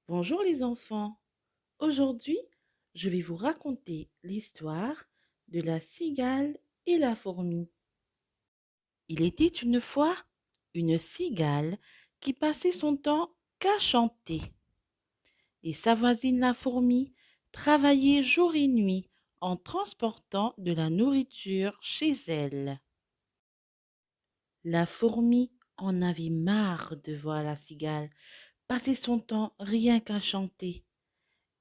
Bonjour les enfants. Aujourd'hui, je vais vous raconter l'histoire de la cigale et la fourmi. Il était une fois une cigale qui passait son temps qu'à chanter. Et sa voisine la fourmi travaillait jour et nuit en transportant de la nourriture chez elle. La fourmi en avait marre de voir la cigale passer son temps rien qu'à chanter.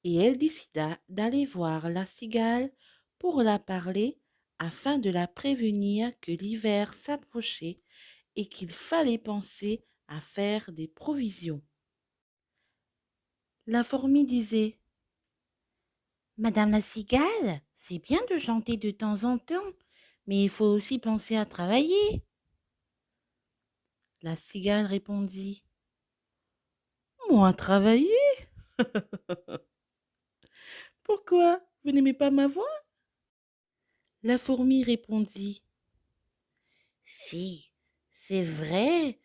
Et elle décida d'aller voir la cigale pour la parler afin de la prévenir que l'hiver s'approchait et qu'il fallait penser à faire des provisions. La fourmi disait: Madame la cigale, c'est bien de chanter de temps en temps, mais il faut aussi penser à travailler. La cigale répondit: Moi travailler? Pourquoi? Vous n'aimez pas ma voix? La fourmi répondit: Si, c'est vrai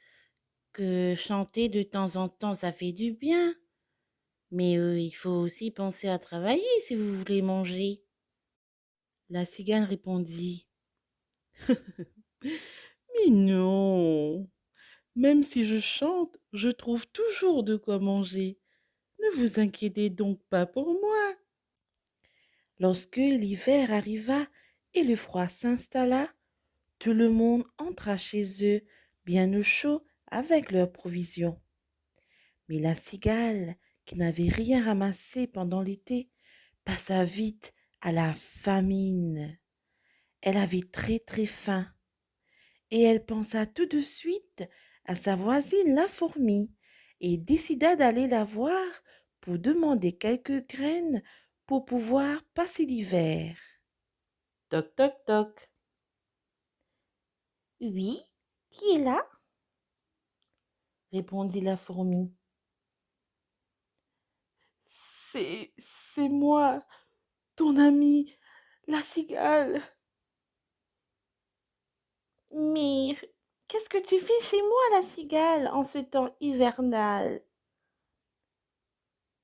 que chanter de temps en temps, ça fait du bien. Mais il faut aussi penser à travailler si vous voulez manger. La cigale répondit: Mais non, même si je chante, je trouve toujours de quoi manger. Ne vous inquiétez donc pas pour moi. Lorsque l'hiver arriva et le froid s'installa, tout le monde entra chez eux bien au chaud avec leurs provisions. Mais la cigale, qui n'avait rien ramassé pendant l'été, passa vite à la famine. Elle avait très très faim et elle pensa tout de suite à sa voisine la fourmi et décida d'aller la voir pour demander quelques graines pour pouvoir passer l'hiver. Toc toc toc. Oui, qui est là? Répondit la fourmi. C'est moi, ton amie, la cigale. Mais qu'est-ce que tu fais chez moi, la cigale, en ce temps hivernal?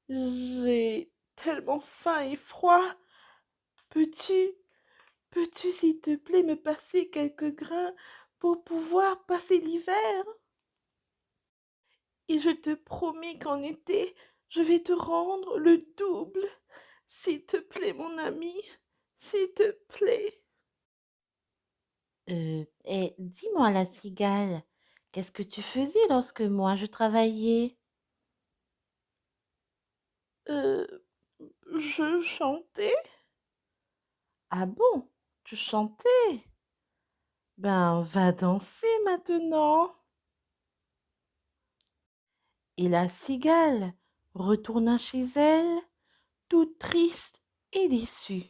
J'ai tellement faim et froid. Peux-tu, peux-tu, s'il te plaît, me passer quelques grains pour pouvoir passer l'hiver? Et je te promets qu'en été, je vais te rendre le double. S'il te plaît, mon ami, s'il te plaît. Dis-moi, la cigale, qu'est-ce que tu faisais lorsque moi je travaillais? Euh, je chantais. Ah bon, tu chantais? Ben, va danser maintenant. Et la cigale retourna chez elle, toute triste et déçue.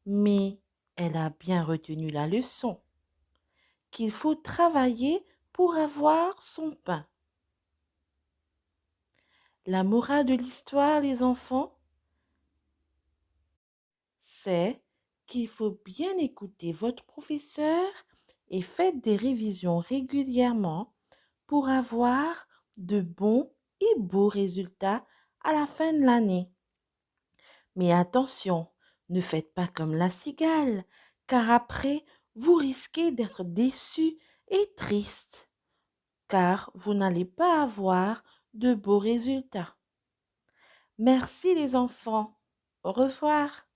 Mais elle a bien retenu la leçon, qu'il faut travailler pour avoir son pain. La morale de l'histoire, les enfants, c'est qu'il faut bien écouter votre professeur et faites des révisions régulièrement pour avoir de bons et beaux résultats à la fin de l'année. Mais attention, ne faites pas comme la cigale, car après, vous risquez d'être déçu et triste, car vous n'allez pas avoir de beaux résultats. Merci les enfants. Au revoir.